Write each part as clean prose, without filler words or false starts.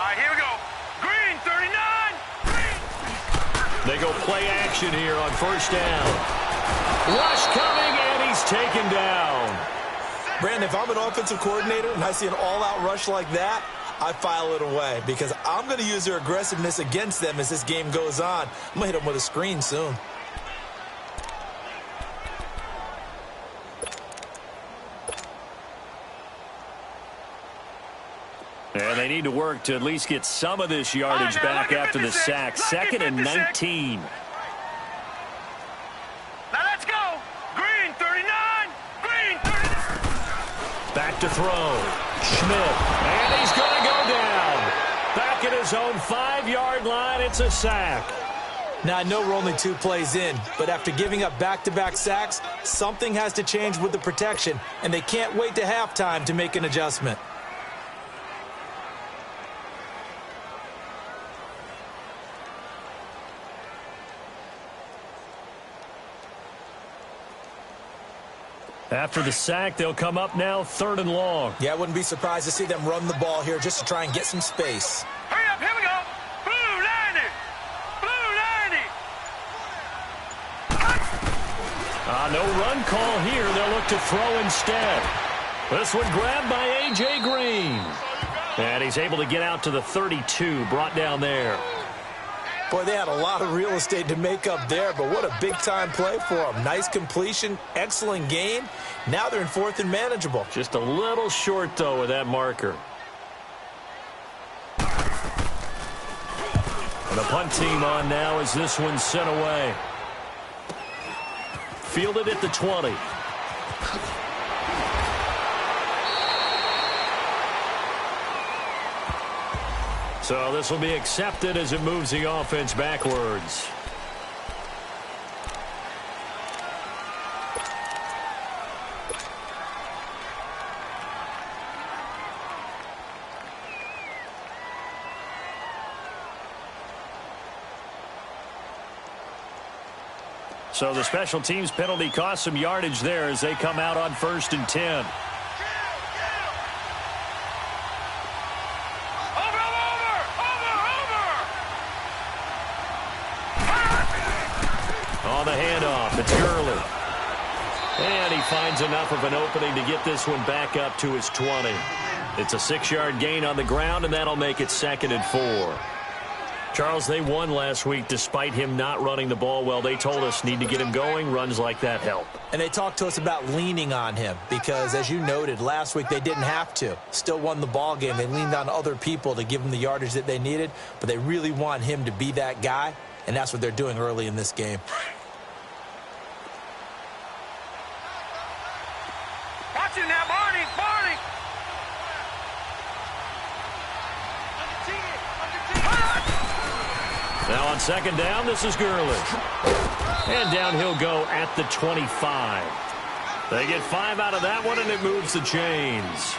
right, here we go. Green, 39. Green. They go play action here on first down. Rush coming, and he's taken down. Brandon, if I'm an offensive coordinator and I see an all-out rush like that, I file it away because I'm going to use their aggressiveness against them as this game goes on. I'm going to hit them with a screen soon. And they need to work to at least get some of this yardage back after the sack. 2nd and 19. Now let's go. Green, 39. Green, 39. Back to throw. Schmidt. And he's going to go down. Back at his own 5-yard line. It's a sack. Now, I know we're only 2 plays in, but after giving up back-to-back sacks, something has to change with the protection, and they can't wait to halftime to make an adjustment. After the sack, they'll come up now 3rd and long. Yeah, I wouldn't be surprised to see them run the ball here just to try and get some space. Hurry up, here we go. Blue 90. Blue 90. No run call here. They'll look to throw instead. This one grabbed by A.J. Green. And he's able to get out to the 32, brought down there. Boy, they had a lot of real estate to make up there, but what a big-time play for them. Nice completion, excellent gain. Now they're in 4th and manageable. Just a little short, though, with that marker. And the punt team on now as this one's sent away. Fielded at the 20. So this will be accepted as it moves the offense backwards. So the special teams penalty cost some yardage there as they come out on 1st and 10. On the handoff, it's Gurley. And he finds enough of an opening to get this one back up to his 20. It's a 6-yard gain on the ground, and that'll make it 2nd and 4. Charles, they won last week despite him not running the ball well. They told us need to get him going. Runs like that help. And they talked to us about leaning on him because, as you noted, last week they didn't have to. Still won the ball game. They leaned on other people to give them the yardage that they needed, but they really want him to be that guy, and that's what they're doing early in this game. Watch it now, Barney. Barney. Now on 2nd down, this is Gurley. And down he'll go at the 25. They get 5 out of that one, and it moves the chains.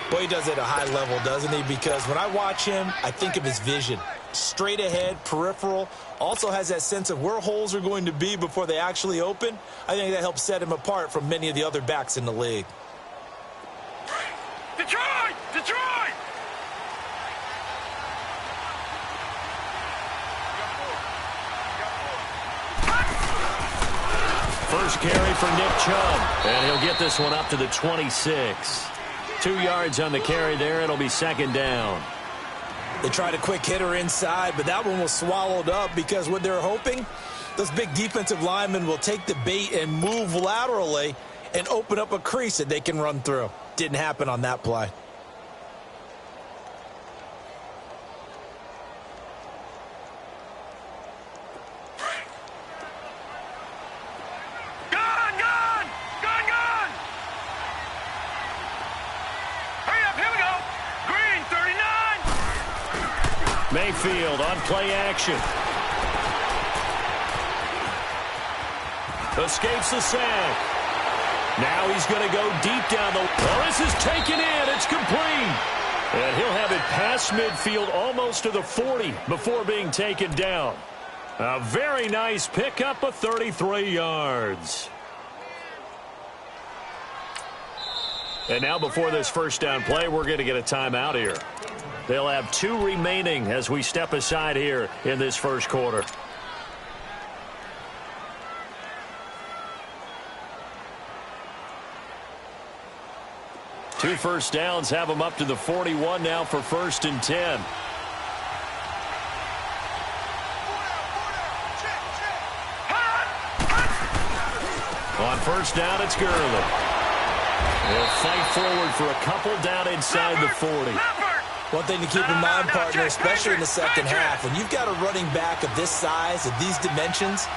Boy, he does it at a high level, doesn't he? Because when I watch him, I think of his vision. Straight ahead, peripheral. Also has that sense of where holes are going to be before they actually open. I think that helps set him apart from many of the other backs in the league. Detroit! Detroit! First carry for Nick Chubb. And he'll get this one up to the 26. 2 yards on the carry there. It'll be 2nd down. They tried a quick hitter inside, but that one was swallowed up because what they're hoping, those big defensive linemen will take the bait and move laterally and open up a crease that they can run through. Didn't happen on that play. Mayfield on play action. Escapes the sack. Now he's going to go deep down the... Oh, this is taken in. It's complete. And he'll have it past midfield almost to the 40 before being taken down. A very nice pickup of 33 yards. And now before this first down play, we're going to get a timeout here. They'll have 2 remaining as we step aside here in this first quarter. Two first downs have them up to the 41 now for 1st and 10. On 1st down, it's Gurley. They'll fight forward for a couple down inside the 40. One thing to keep in mind, partner, especially in the second half, when you've got a running back of this size, of these dimensions,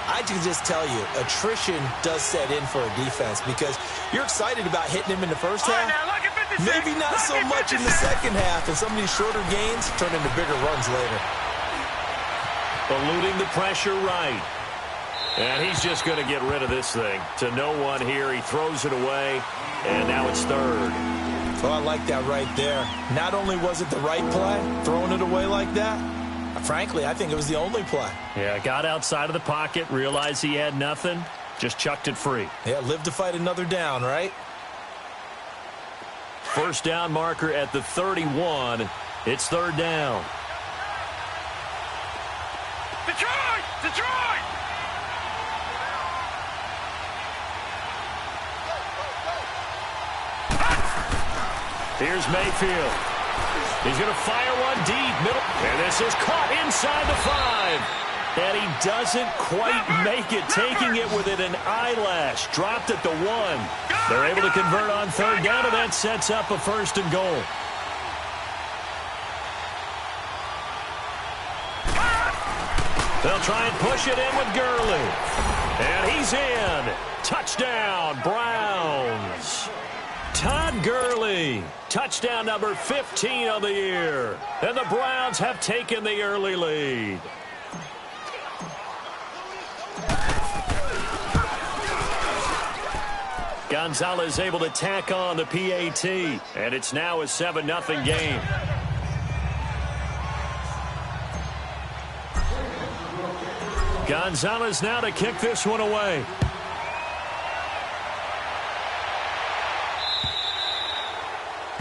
I can just tell you, attrition does set in for a defense because you're excited about hitting him in the first half. Maybe not so much in the second half, and some of these shorter gains turn into bigger runs later. Eluding the pressure right. And he's just going to get rid of this thing. To no one here. He throws it away, and now it's 3rd. Oh, I like that right there. Not only was it the right play, throwing it away like that, frankly, I think it was the only play. Yeah, got outside of the pocket, realized he had nothing, just chucked it free. Yeah, live to fight another down, right? 1st down marker at the 31. It's 3rd down. Detroit! Detroit! Here's Mayfield. He's going to fire one deep, middle. And this is caught inside the 5. And he doesn't quite make it, taking it within an eyelash. Dropped at the 1. They're able to convert on 3rd down, and that sets up a 1st and goal. They'll try and push it in with Gurley. And he's in. Touchdown, Browns. Todd Gurley, touchdown number 15 of the year. And the Browns have taken the early lead. Gonzalez able to tack on the PAT, and it's now a 7-0 game. Gonzalez now to kick this one away.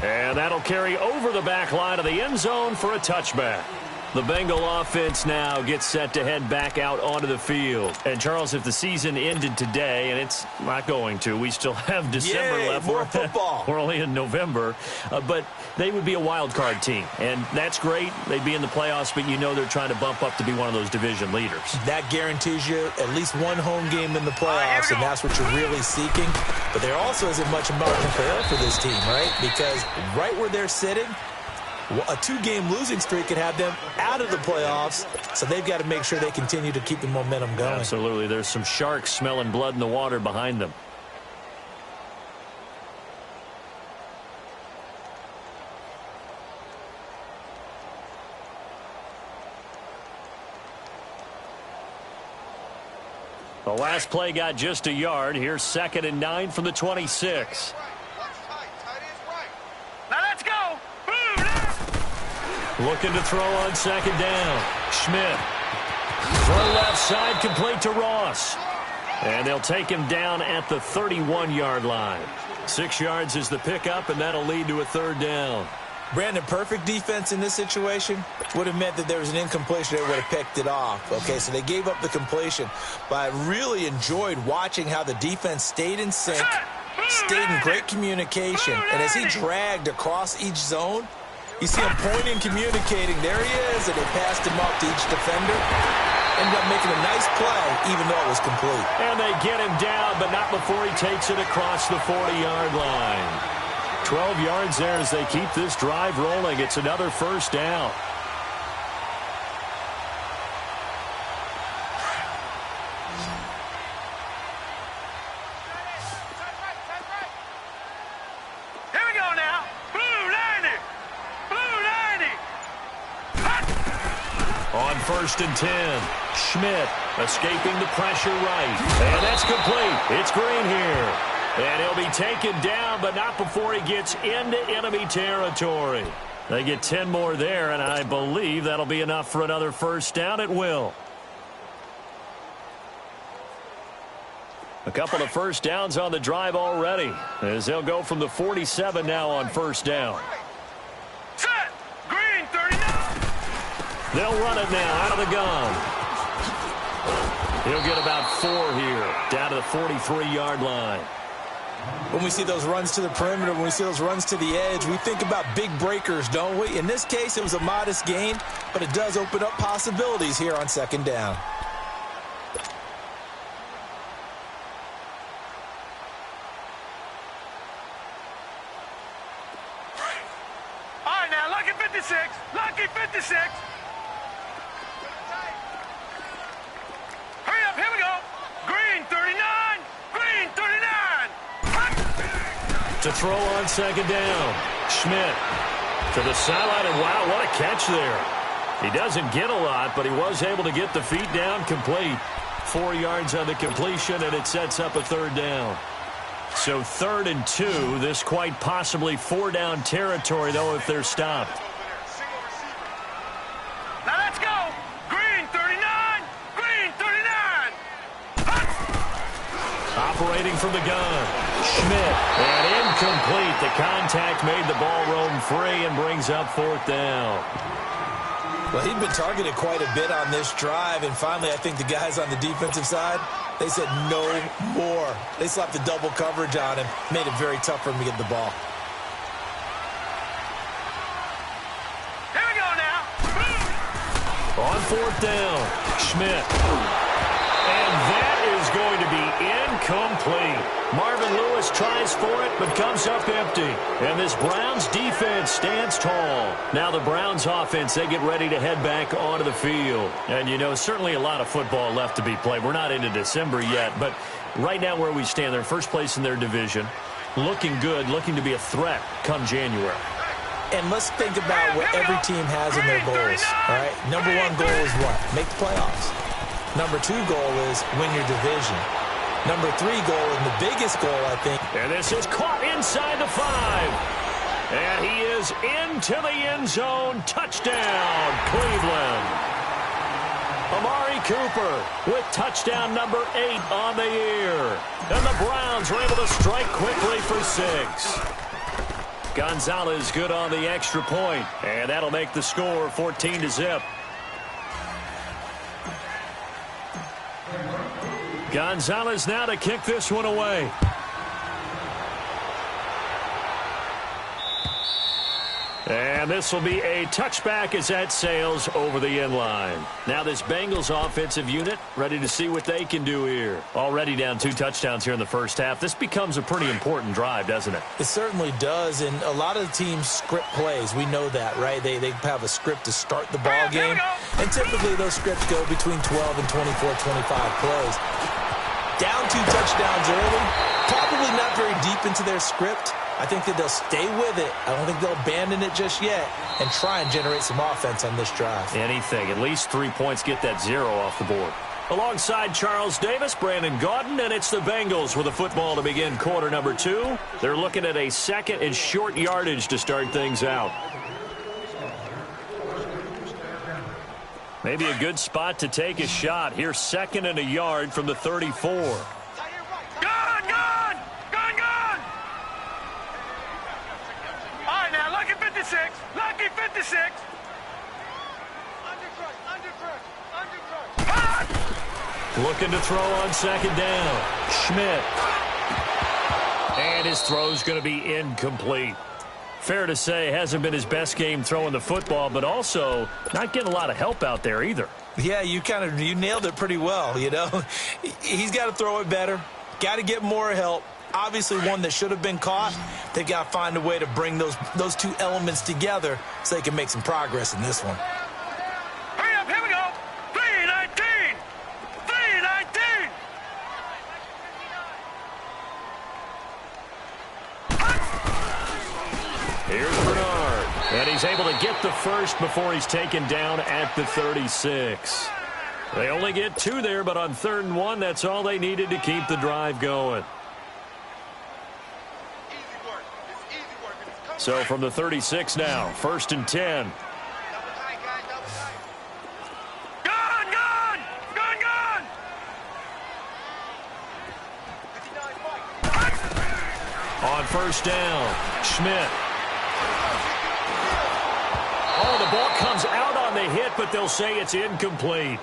And that'll carry over the back line of the end zone for a touchback. The Bengal offense now gets set to head back out onto the field. And, Charles, if the season ended today, and it's not going to, we still have December left. More football. We're only in November. But they would be a wild card team. And that's great. They'd be in the playoffs, but you know they're trying to bump up to be one of those division leaders. That guarantees you at least one home game in the playoffs, and that's what you're really seeking. But there also isn't much margin for error for this team, right? Because right where they're sitting, a 2-game losing streak could have them out of the playoffs, so they've got to make sure they continue to keep the momentum going. Absolutely. There's some sharks smelling blood in the water behind them. The last play got just a yard. Here's 2nd and 9 from the 26. Now let's go. Looking to throw on 2nd down. Schmidt. Throw left side, complete to Ross. And they'll take him down at the 31-yard line. 6 yards is the pickup, and that'll lead to a 3rd down. Brandon, perfect defense in this situation would have meant that there was an incompletion. They would have picked it off. Okay, so they gave up the completion. But I really enjoyed watching how the defense stayed in sync, stayed in great communication. And as he dragged across each zone, you see him pointing, communicating. There he is, and they passed him up to each defender. Ended up making a nice play, even though it was complete. And they get him down, but not before he takes it across the 40-yard line. 12 yards there as they keep this drive rolling. It's another 1st down. Here we go now. Blue 90. Blue 90. On 1st and 10, Schmidt escaping the pressure right. And that's complete. It's Green here. And he'll be taken down, but not before he gets into enemy territory. They get 10 more there, and I believe that'll be enough for another 1st down. It will. A couple of 1st downs on the drive already, as they'll go from the 47 now on 1st down. Set. Green. They'll run it now out of the gun. He'll get about 4 here, down to the 43-yard line. When we see those runs to the perimeter, when we see those runs to the edge, we think about big breakers, don't we? In this case, it was a modest gain, but it does open up possibilities here on second down. All right, now, lucky 56. Lucky 56. Hurry up, here we go. Green 39. Green 39. To throw on second down. Schmidt to the sideline, and wow, what a catch there. He doesn't get a lot, but he was able to get the feet down complete. 4 yards on the completion, and it sets up a third down. So 3rd and 2. This quite possibly 4-down territory, though, if they're stopped. Now let's go. Green 39. Green 39. Operating from the gun. Schmidt, and incomplete. The contact made the ball roam free and brings up 4th down. Well, he'd been targeted quite a bit on this drive, and finally I think the guys on the defensive side, they said no more. They slapped the double coverage on him, made it very tough for him to get the ball. Here we go now. On 4th down, Schmidt. And that is going to be incomplete. Marvin Lewis tries for it, but comes up empty. And this Browns defense stands tall. Now the Browns offense, they get ready to head back onto the field. And, you know, certainly a lot of football left to be played. We're not into December yet, but right now where we stand, they're first place in their division. Looking good, looking to be a threat come January. And let's think about what every team has in their goals, all right? Number 1 goal is what? Make the playoffs. Number 2 goal is win your division. Number 3 goal, and the biggest goal, I think. And this is caught inside the 5. And he is into the end zone. Touchdown, Cleveland. Amari Cooper with touchdown number 8 on the year. And the Browns were able to strike quickly for 6. Gonzalez good on the extra point. And that'll make the score 14-0. Gonzalez now to kick this one away. And this will be a touchback as that sails over the end line. Now this Bengals offensive unit ready to see what they can do here. Already down 2 touchdowns here in the first half. This becomes a pretty important drive, doesn't it? It certainly does, and a lot of the teams script plays. We know that, right? They have a script to start the ball game, and typically those scripts go between 12 and 24, 25 plays. Down 2 touchdowns early, probably not very deep into their script. I think that they'll stay with it. I don't think they'll abandon it just yet and try and generate some offense on this drive. Anything. At least 3 points, get that 0 off the board. Alongside Charles Davis, Brandon Gaudin, and it's the Bengals with the football to begin quarter number 2. They're looking at a 2nd and short yardage to start things out. Maybe a good spot to take a shot. Here's 2nd and a yard from the 34. Gone! Gone! Gone! Gone! All right, now, lucky 56. Lucky 56. Looking to throw on 2nd down. Schmidt. And his throw's going to be incomplete. Fair to say, hasn't been his best game throwing the football, but also not getting a lot of help out there either. Yeah, you nailed it pretty well, you know. He's got to throw it better. Got to get more help. Obviously one that should have been caught. They got to find a way to bring those 2 elements together so they can make some progress in this one. Hurry up, here we go. 319. 319. Here's Bernard. And he's able to get the first before he's taken down at the 36. They only get 2 there, but on 3rd and 1, that's all they needed to keep the drive going. So from the 36 now, 1st and 10. Gone! Gone! Gone! Gone! On 1st down, Schmidt. Oh, the ball comes out on on the hit, but they'll say it's incomplete.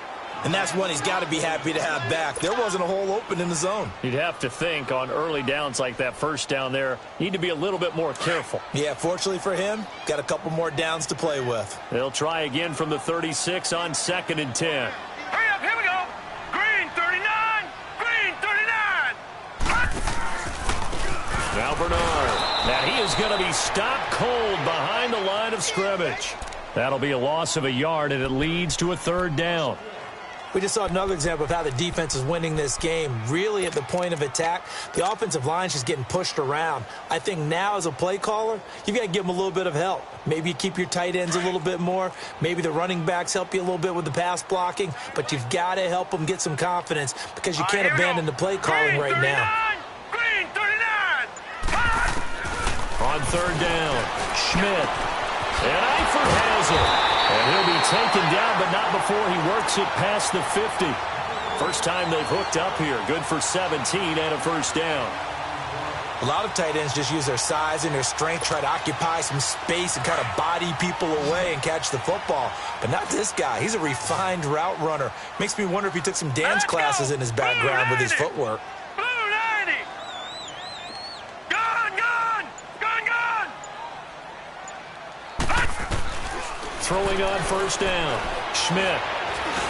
And that's one he's got to be happy to have back. There wasn't a hole open in the zone. You'd have to think on early downs like that first down there, need to be a little bit more careful. Yeah, fortunately for him, got a couple more downs to play with. They'll try again from the 36 on 2nd and 10. Hurry up, here we go. Green 39, green 39. Now Bernard. Now he is going to be stopped cold behind the line of scrimmage. That'll be a loss of a yard, and it leads to a 3rd down. We just saw another example of how the defense is winning this game. Really at the point of attack, the offensive line's just getting pushed around. I think now as a play caller, you've got to give them a little bit of help. Maybe you keep your tight ends a little bit more. Maybe the running backs help you a little bit with the pass blocking. But you've got to help them get some confidence because you can't abandon the play calling right now. Green 39. On 3rd down, Schmidt. And Eifert has it. And he'll be taken down, but not before he works it past the 50. First time they've hooked up here. Good for 17 and a 1st down. A lot of tight ends just use their size and their strength, try to occupy some space and kind of body people away and catch the football. But not this guy. He's a refined route runner. Makes me wonder if he took some dance classes in his background with his footwork. Blue 90. Gone, gone, gone, gone. Throwing on 1st down. Schmidt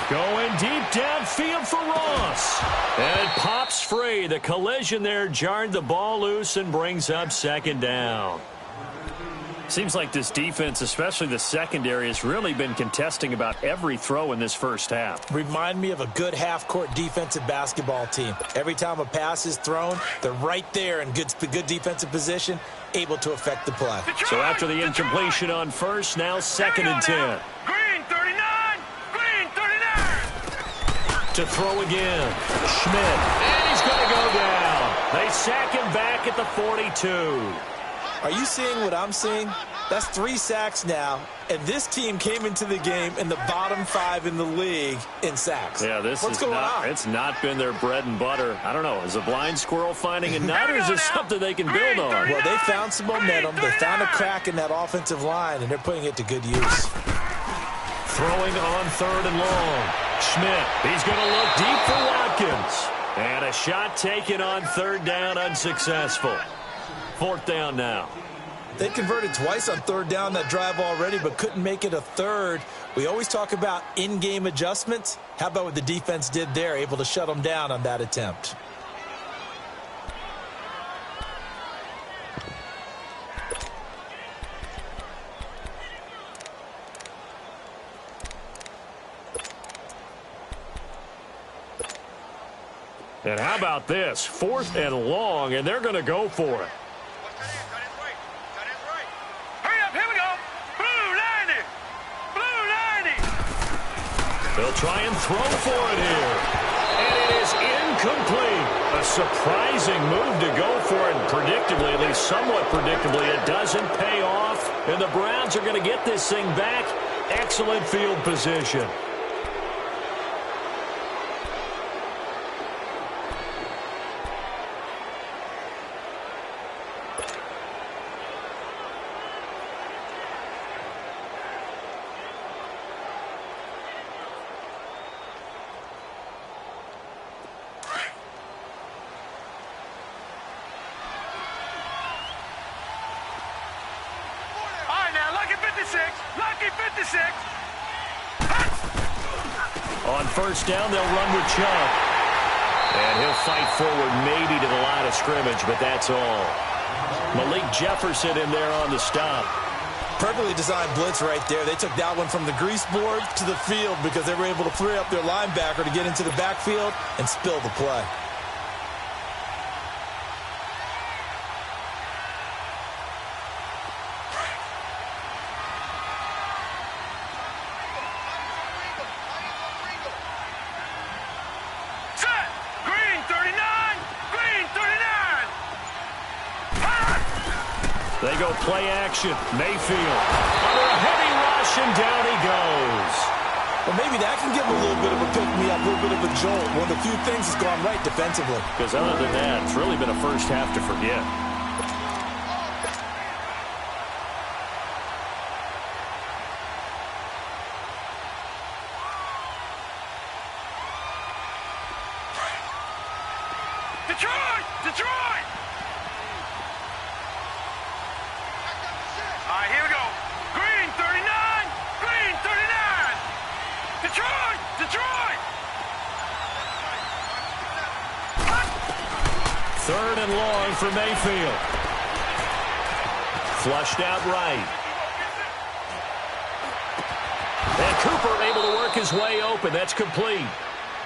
going deep downfield for Ross. And it pops free. The collision there jarred the ball loose and brings up 2nd down. Seems like this defense, especially the secondary, has really been contesting about every throw in this first half. Remind me of a good half-court defensive basketball team. Every time a pass is thrown, they're right there in good defensive position, able to affect the play. So after the incompletion on 1st, now 2nd and 10. Green 39, green 39. To throw again. Schmidt. And he's going to go down. They sack him back at the 42. Are you seeing what I'm seeing? That's 3 sacks now, and this team came into the game in the bottom 5 in the league in sacks. Yeah, What's going on? It's not been their bread and butter. I don't know. Is a blind squirrel finding a nut, or is this something they can build on? Well, they found some momentum. They found a crack in that offensive line, and they're putting it to good use. Throwing on 3rd and long. Schmidt. He's going to look deep for Watkins. And a shot taken on 3rd down, unsuccessful. 4th down now. They converted twice on 3rd down that drive already, but couldn't make it a 3rd. We always talk about in-game adjustments. How about what the defense did there, able to shut them down on that attempt? And how about this? 4th and long, and they're going to go for it. Hurry up, here we go. Blue 90, blue 90. They'll try and throw for it here. And it is incomplete. A surprising move to go for it. Predictably, at least somewhat predictably, it doesn't pay off. And the Browns are going to get this thing back. Excellent field position. Lucky 56. On 1st down, they'll run with Chubb. And he'll fight forward maybe to the line of scrimmage, but that's all. Malik Jefferson in there on the stop. Perfectly designed blitz right there. They took that one from the grease board to the field because they were able to free up their linebacker to get into the backfield and spill the play. They go play action. Mayfield under a heavy rush, and down he goes. Well, maybe that can give him a little bit of a pick-me-up, a little bit of a jolt. One of the few things that's gone right defensively. Because other than that, it's really been a first half to forget. Detroit! Detroit! All right, here we go. Green 39! Green 39! Detroit! Detroit! Third and long for Mayfield. Flushed out right. And Cooper able to work his way open. That's complete.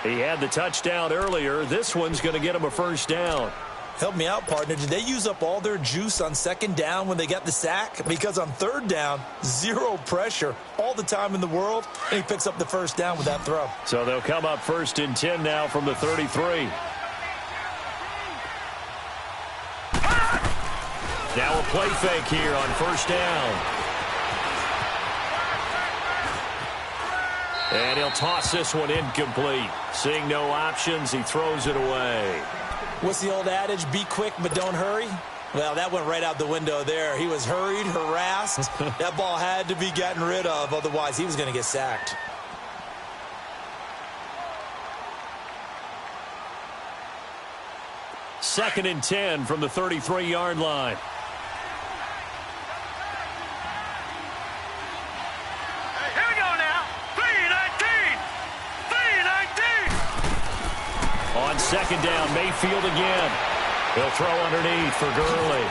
He had the touchdown earlier. This one's going to get him a first down. Help me out, partner. Did they use up all their juice on second down when they got the sack? Because on third down, zero pressure, all the time in the world, and he picks up the first down with that throw. So they'll come up 1st and 10 now from the 33. Now a play fake here on first down. And he'll toss this one incomplete. Seeing no options, he throws it away. What's the old adage? Be quick, but don't hurry. Well, that went right out the window there. He was hurried, harassed. That ball had to be gotten rid of. Otherwise, he was going to get sacked. Second and 10 from the 33-yard line. On second down, Mayfield again. He'll throw underneath for Gurley.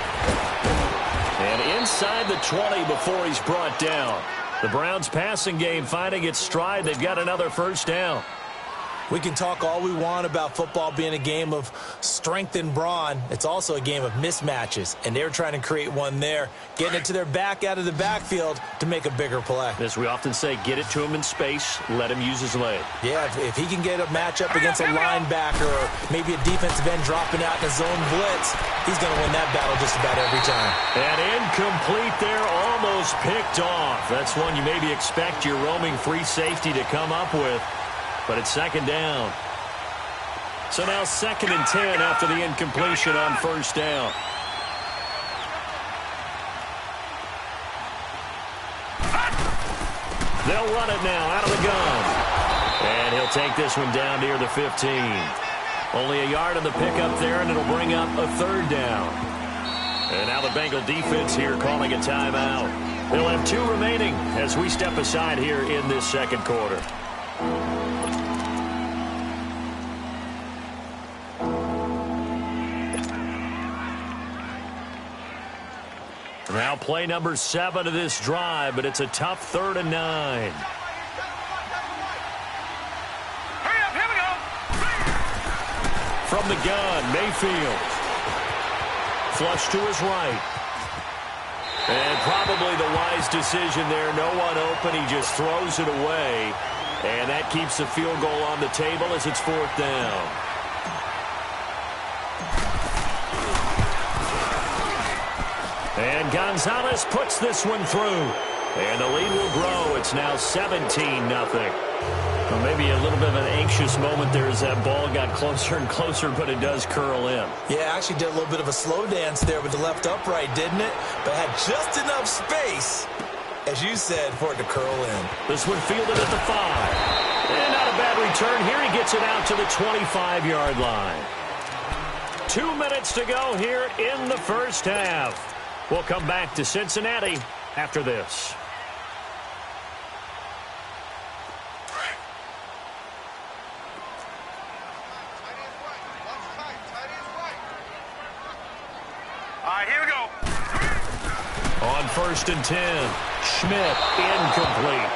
And inside the 20 before he's brought down. The Browns' passing game finding its stride. They've got another first down. We can talk all we want about football being a game of strength and brawn. It's also a game of mismatches, and they're trying to create one there, getting it to their back out of the backfield to make a bigger play. As we often say, get it to him in space, let him use his leg. Yeah, if he can get a matchup against a linebacker or maybe a defensive end dropping out in a zone blitz, he's going to win that battle just about every time. And incomplete there, almost picked off. That's one you maybe expect your roaming free safety to come up with. But it's second down. So now 2nd and 10 after the incompletion on first down. They'll run it now out of the gun. And he'll take this one down near the 15. Only a yard on the pickup there, and it'll bring up a third down. And now the Bengal defense here calling a timeout. They'll have 2 remaining as we step aside here in this second quarter. Now play number 7 of this drive, but it's a tough 3rd and 9. Hurry up, here we go. From the gun, Mayfield. Flush to his right. And probably the wise decision there. No one open. He just throws it away. And that keeps the field goal on the table as it's 4th down. And Gonzalez puts this one through. And the lead will grow. It's now 17-0. Well, maybe a little bit of an anxious moment there as that ball got closer and closer, but it does curl in. Yeah, actually did a little bit of a slow dance there with the left upright, didn't it? But had just enough space, as you said, for it to curl in. This one fielded at the 5. And not a bad return here. He gets it out to the 25-yard line. 2 minutes to go here in the first half. We'll come back to Cincinnati after this. All right, here we go. On 1st and 10, Schmidt incomplete.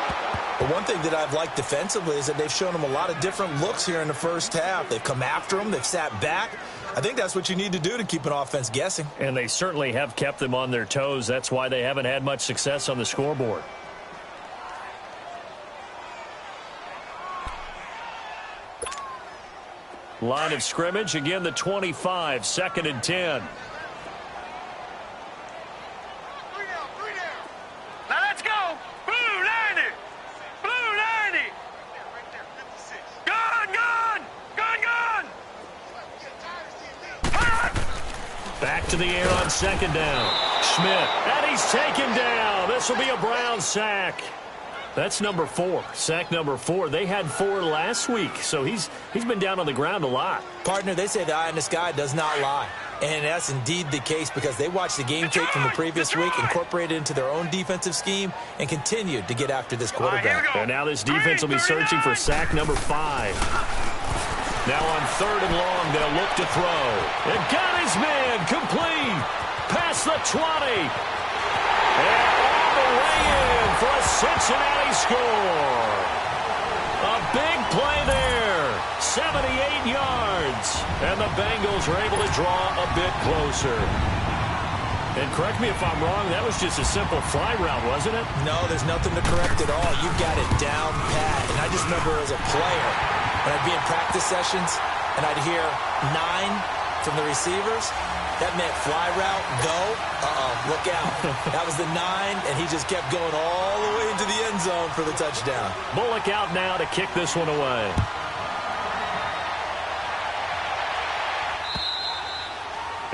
But one thing that I've liked defensively is that they've shown him a lot of different looks here in the first half. They've come after him. They've sat back. I think that's what you need to do to keep an offense guessing. And they certainly have kept them on their toes. That's why they haven't had much success on the scoreboard. Line of scrimmage, again the 25, 2nd and 10. Now let's go. Blue 90. Blue 90. Gun, gun. Gun, gun. Back to the air on 2nd down. Schmidt, and he's taken down. This will be a Brown sack. That's number 4. Sack number 4. They had 4 last week, so he's been down on the ground a lot. Partner, they say the eye in the sky does not lie. And that's indeed the case because they watched the game tape from the previous week, incorporated it into their own defensive scheme, and continued to get after this quarterback. And now this defense will be searching for sack number 5. Now on 3rd and long, they'll look to throw. And got his man complete. Past the 20. And all the way in for a Cincinnati score. A big play there. 78 yards. And the Bengals are able to draw a bit closer. And correct me if I'm wrong, that was just a simple fly route, wasn't it? No, there's nothing to correct at all. You've got it down pat. And I just remember as a player, when I'd be in practice sessions and I'd hear 9 from the receivers, that meant fly route, go, look out. That was the 9, and he just kept going all the way into the end zone for the touchdown. Bullock out now to kick this one away.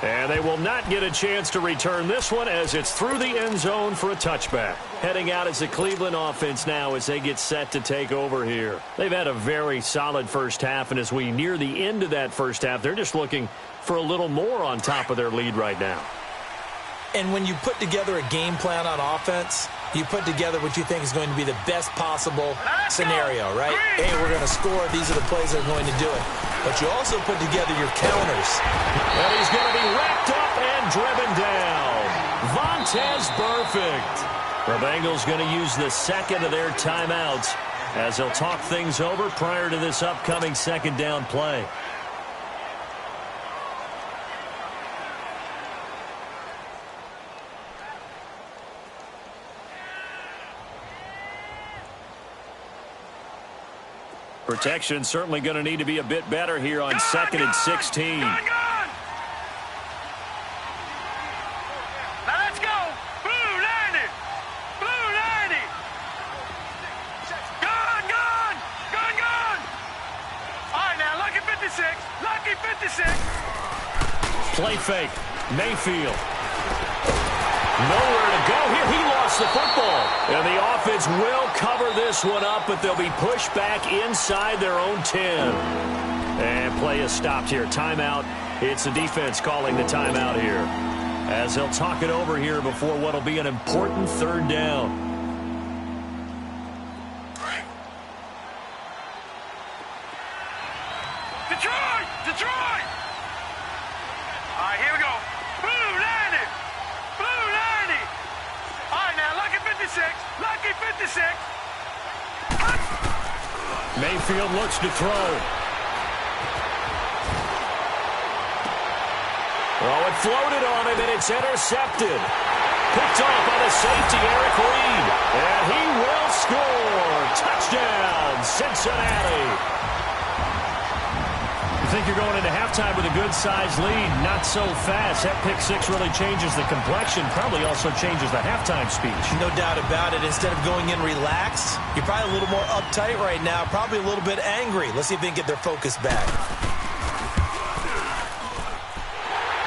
And they will not get a chance to return this one as it's through the end zone for a touchback. Heading out is the Cleveland offense now as they get set to take over here. They've had a very solid first half, and as we near the end of that first half, they're just looking for a little more on top of their lead right now. And when you put together a game plan on offense, you put together what you think is going to be the best possible scenario, right? Hey, we're going to score. These are the plays that are going to do it. But you also put together your counters. And he's going to be wrapped up and driven down. Vontaze Burfict. The Bengals going to use the second of their timeouts as they'll talk things over prior to this upcoming second down play. Protection certainly going to need to be a bit better here on 2nd and 16. Now let's go. Blue 90. Blue 90. Gone. All right, now, lucky 56. Lucky 56. Play fake. Mayfield. Nowhere to go here. He lost the football. And the offense will cover this one up, but they'll be pushed back inside their own 10. And play is stopped here. Timeout. It's the defense calling the timeout here as they'll talk it over here before what will be an important 3rd down. Detroit! All right, here we go. Blue 90. Blue 90. All right, now, lucky 56. Lucky 56. Mayfield looks to throw. Oh, it floated on him, and it's intercepted. Picked off by the safety, Eric Reed. And he will score. Touchdown, Cincinnati. You think you're going into halftime with a good-sized lead. Not so fast. That pick 6 really changes the complexion. Probably also changes the halftime speech. No doubt about it. Instead of going in relaxed, you're probably a little more uptight right now. Probably a little bit angry. Let's see if they can get their focus back.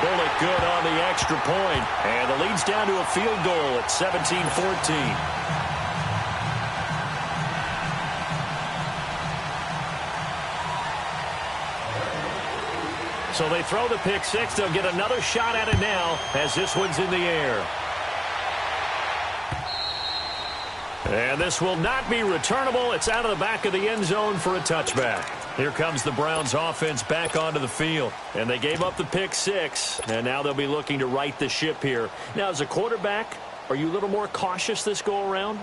Bullock good on the extra point. And the lead's down to a field goal at 17-14. So they throw the pick 6. They'll get another shot at it now as this one's in the air. And this will not be returnable. It's out of the back of the end zone for a touchback. Here comes the Browns offense back onto the field. And they gave up the pick 6. And now they'll be looking to right the ship here. Now, as a quarterback, are you a little more cautious this go-around?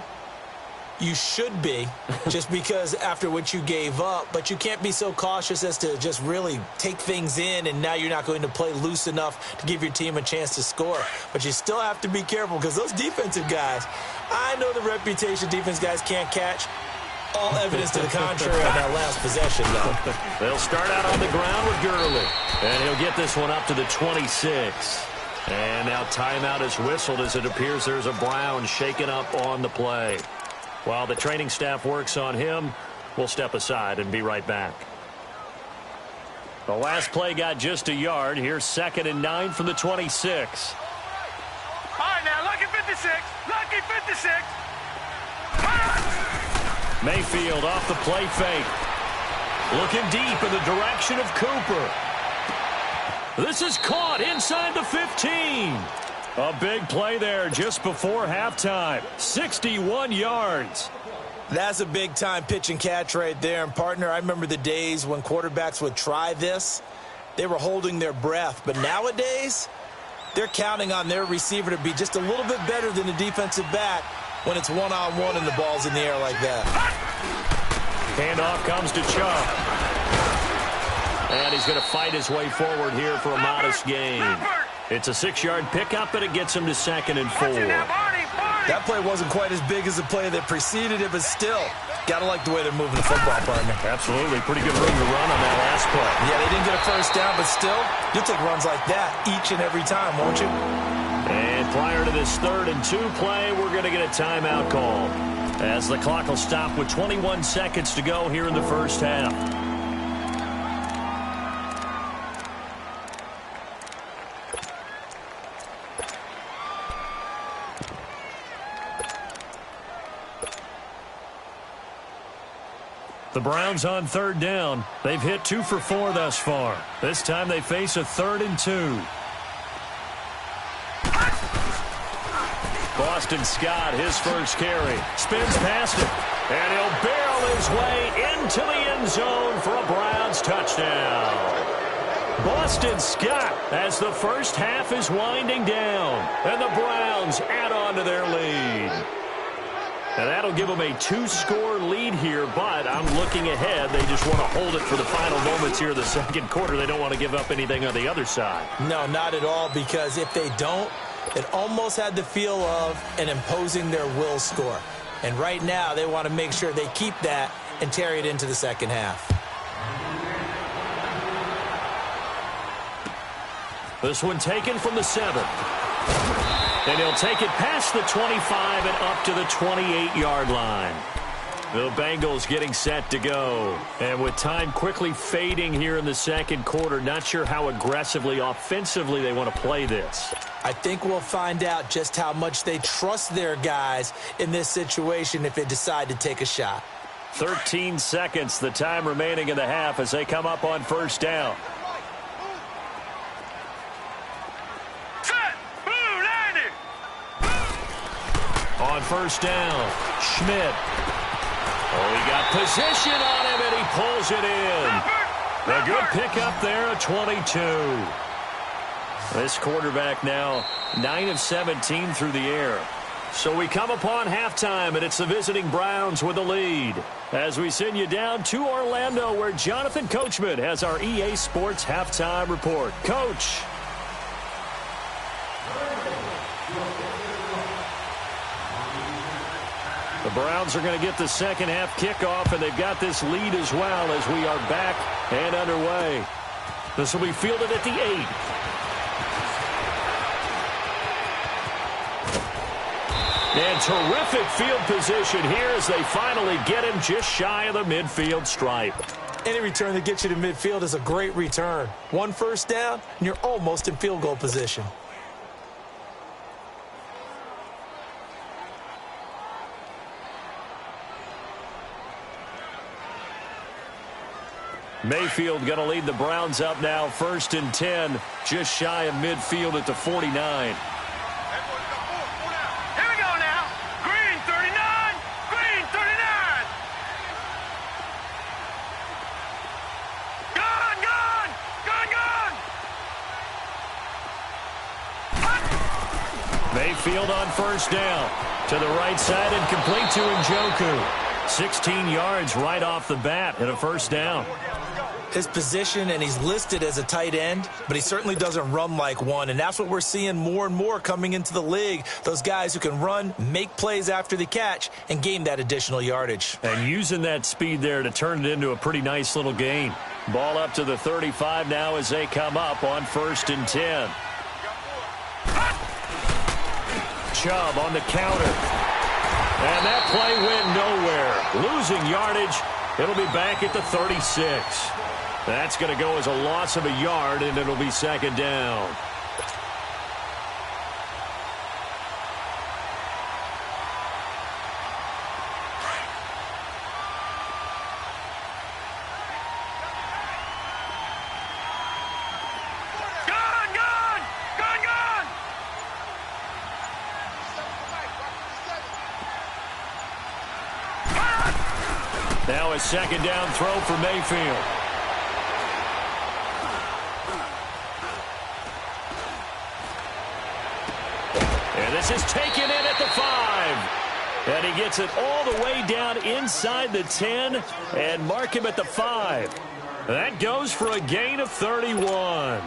You should be, just because after what you gave up, but you can't be so cautious as to just really take things in, and now you're not going to play loose enough to give your team a chance to score. But you still have to be careful because those defensive guys, I know the reputation defense guys can't catch. All evidence to the contrary on that last possession, though. They'll start out on the ground with Gurley, and he'll get this one up to the 26. And now timeout is whistled as it appears there's a Brown shaken up on the play. While the training staff works on him, we'll step aside and be right back. The last play got just a yard. Here's 2nd and 9 from the 26. All right, now, lucky 56. Lucky 56. Mayfield off the play fake. Looking deep in the direction of Cooper. This is caught inside the 15. A big play there just before halftime. 61 yards. That's a big-time pitch and catch right there. And, partner, I remember the days when quarterbacks would try this. They were holding their breath. But nowadays, they're counting on their receiver to be just a little bit better than the defensive back when it's one-on-one and the ball's in the air like that. Handoff comes to Chubb. And he's going to fight his way forward here for a modest gain. It's a 6-yard pickup, and it gets him to 2nd and 4. That play wasn't quite as big as the play that preceded it, but still, got to like the way they're moving the football, partner. Absolutely. Pretty good room to run on that last play. Yeah, they didn't get a first down, but still, you'll take runs like that each and every time, won't you? And prior to this 3rd and 2 play, we're going to get a timeout call, as the clock will stop with 21 seconds to go here in the first half. The Browns on 3rd down. They've hit 2 for 4 thus far. This time they face a 3rd and 2. Boston Scott, his first carry. Spins past it. And he'll barrel his way into the end zone for a Browns touchdown. Boston Scott, as the first half is winding down. And the Browns add on to their lead. And that'll give them a 2-score lead here, but I'm looking ahead. They just want to hold it for the final moments here of the second quarter. They don't want to give up anything on the other side. No, not at all, because if they don't, it almost had the feel of an imposing their will score. And right now, they want to make sure they keep that and carry it into the second half. This one taken from the 7th. And he'll take it past the 25 and up to the 28-yard line. The Bengals getting set to go. And with time quickly fading here in the second quarter, not sure how aggressively, offensively they want to play this. I think we'll find out just how much they trust their guys in this situation if they decide to take a shot. 13 seconds, the time remaining in the half as they come up on 1st down. On 1st down, Schmidt. Oh, he got position on him, and he pulls it in. A good pickup there, a 22. This quarterback now 9 of 17 through the air. So we come upon halftime, and it's the visiting Browns with the lead. As we send you down to Orlando, where Jonathan Coachman has our EA Sports halftime report. Coach. The Browns are going to get the second half kickoff, and they've got this lead as well as we are back and underway. This will be fielded at the 8. And terrific field position here as they finally get him just shy of the midfield stripe. Any return that gets you to midfield is a great return. 1 first down, and you're almost in field goal position. Mayfield going to lead the Browns up now, 1st and 10, just shy of midfield at the 49. Here we go now. Green 39. Green 39. Gone, gone. Gone, gone. Mayfield on 1st down. To the right side and complete to Njoku. 16 yards right off the bat and a 1st down. His position, and he's listed as a tight end, but he certainly doesn't run like one, and that's what we're seeing more and more coming into the league. Those guys who can run, make plays after the catch, and gain that additional yardage. And using that speed there to turn it into a pretty nice little gain. Ball up to the 35 now as they come up on 1st and 10. Chubb on the counter. And that play went nowhere. Losing yardage. It'll be back at the 36. That's going to go as a loss of a yard, and it'll be 2nd down. Now a second down throw for Mayfield. And this is taken in at the 5. And he gets it all the way down inside the 10 and mark him at the 5. That goes for a gain of 31.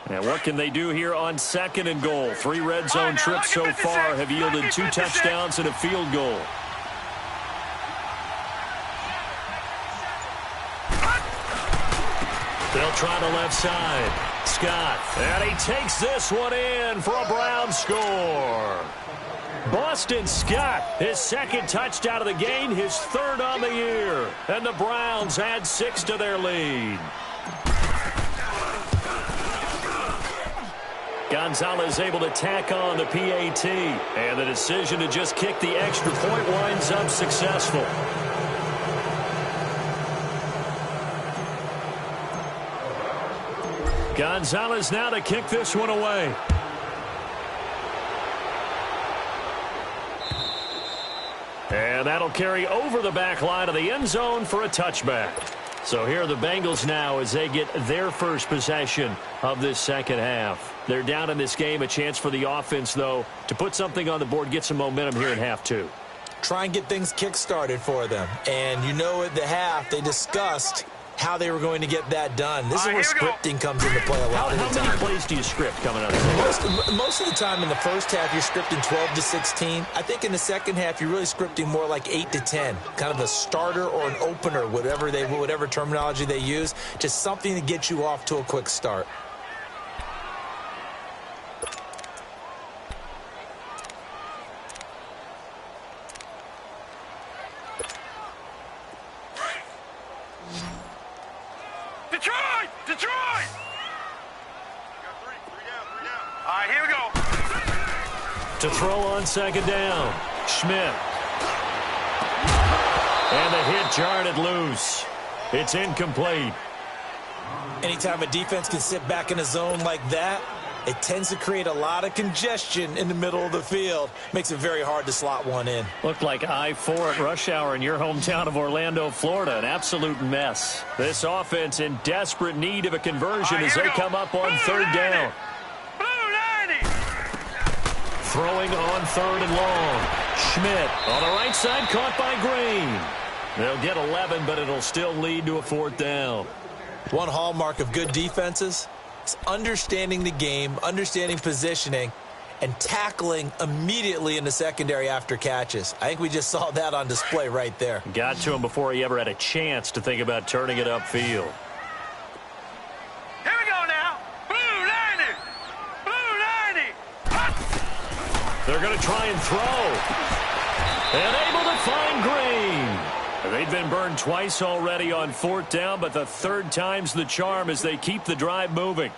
And what can they do here on 2nd and goal? 3 red zone trips so far have yielded 2 touchdowns and a field goal. They'll try the left side. Scott. And he takes this one in for a Brown score. Boston Scott, his 2nd touchdown of the game, his 3rd on the year. And the Browns add 6 to their lead. Gonzalez able to tack on the PAT. And the decision to just kick the extra point winds up successful. Gonzalez now to kick this one away. And that'll carry over the back line of the end zone for a touchback. So here are the Bengals now as they get their first possession of this second half. They're down in this game. A chance for the offense, though, to put something on the board, get some momentum here in half 2. Try and get things kick-started for them. And you know at the half they discussed how they were going to get that done. This is where scripting comes into play a lot of the time. How many plays do you script coming out of this? Most of the time in the first half, you're scripting 12 to 16. I think in the second half, you're really scripting more like 8 to 10. Kind of a starter or an opener, whatever terminology they use. Just something to get you off to a quick start. Detroit! All right, here we go. To throw on 2nd down. Schmidt. And the hit jarred it loose. It's incomplete. Anytime a defense can sit back in a zone like that, it tends to create a lot of congestion in the middle of the field. Makes it very hard to slot one in. Looked like I-4 at rush hour in your hometown of Orlando, Florida. An absolute mess. This offense in desperate need of a conversion as they come up on 3rd down. Throwing on 3rd and long. Schmidt on the right side, caught by Green. They'll get 11, but it'll still lead to a 4th down. One hallmark of good defenses is understanding the game, understanding positioning, and tackling immediately in the secondary after catches. I think we just saw that on display right there. Got to him before he ever had a chance to think about turning it upfield. Here we go now. Blue 90. Blue 90. They're going to try and throw. And able to find Green. They've been burned twice already on 4th down, but the 3rd time's the charm as they keep the drive moving.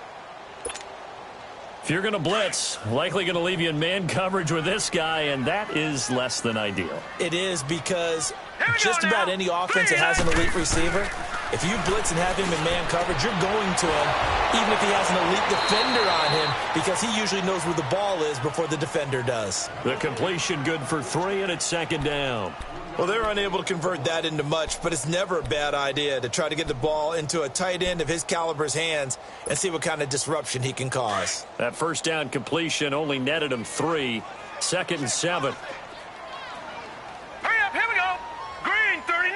If you're going to blitz, likely going to leave you in man coverage with this guy, and that is less than ideal. It is because just about any offense that has an elite receiver, if you blitz and have him in man coverage, you're going to him, even if he has an elite defender on him, because he usually knows where the ball is before the defender does. The completion good for 3, and it's 2nd down. Well, they're unable to convert that into much, but it's never a bad idea to try to get the ball into a tight end of his caliber's hands and see what kind of disruption he can cause. That 1st down completion only netted him 3. 2nd and 7. Hurry up, here we go. Green 39.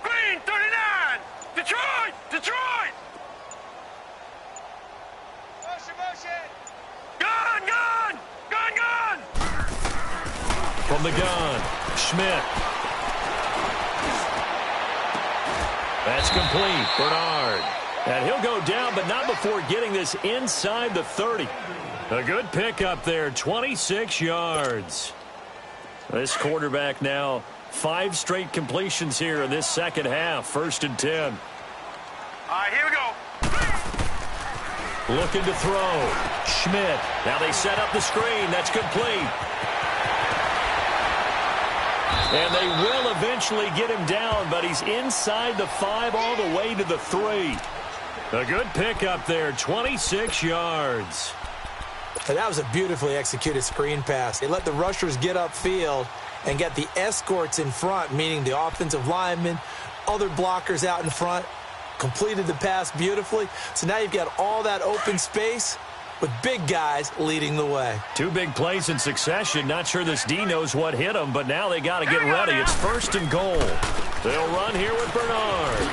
Green 39. Detroit. Detroit. Motion. Gun. From the gun, Schmidt. That's complete. Bernard. And he'll go down, but not before getting this inside the 30. A good pickup there, 26 yards. This quarterback now, 5 straight completions here in this second half. 1st and 10. All right, here we go. Looking to throw. Schmidt. Now they set up the screen. That's complete. And they will eventually get him down, but he's inside the 5 all the way to the 3. A good pickup there, 26 yards. And that was a beautifully executed screen pass. They let the rushers get upfield and get the escorts in front, meaning the offensive linemen, other blockers out in front, completed the pass beautifully. So now you've got all that open space with big guys leading the way. Two big plays in succession. Not sure this D knows what hit him, but now they got to get ready. It's 1st and goal. They'll run here with Bernard.